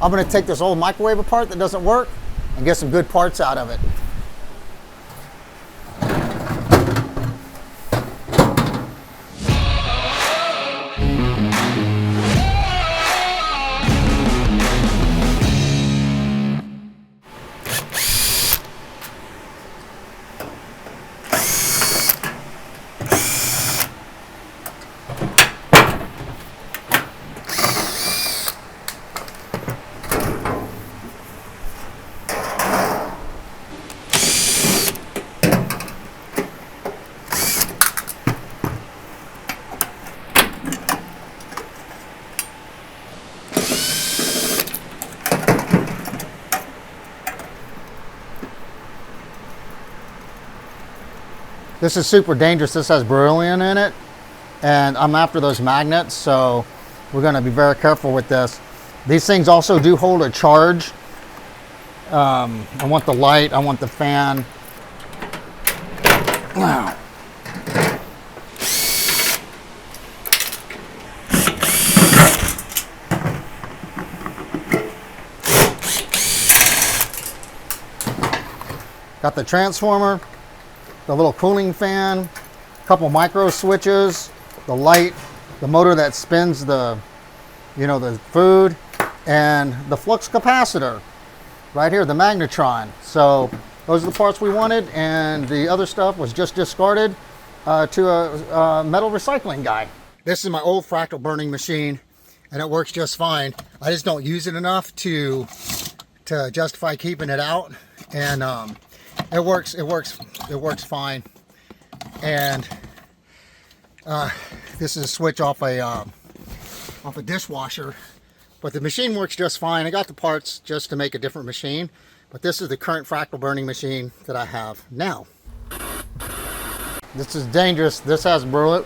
I'm going to take this old microwave apart that doesn't work and get some good parts out of it. This is super dangerous. This has beryllium in it, and I'm after those magnets, so we're going to be very careful with this. These things also do hold a charge. I want the light, I want the fan. Wow. Got the transformer, the little cooling fan, a couple micro switches, the light, the motor that spins the, the food, and the flux capacitor right here, the magnetron. So those are the parts we wanted, and the other stuff was just discarded to a metal recycling guy. This is my old fractal burning machine, and it works just fine. I just don't use it enough to justify keeping it out, and it works fine. And this is a switch off a dishwasher, but the machine works just fine. I got the parts just to make a different machine, but this is the current fractal burning machine that I have now. This is dangerous. This has beryllium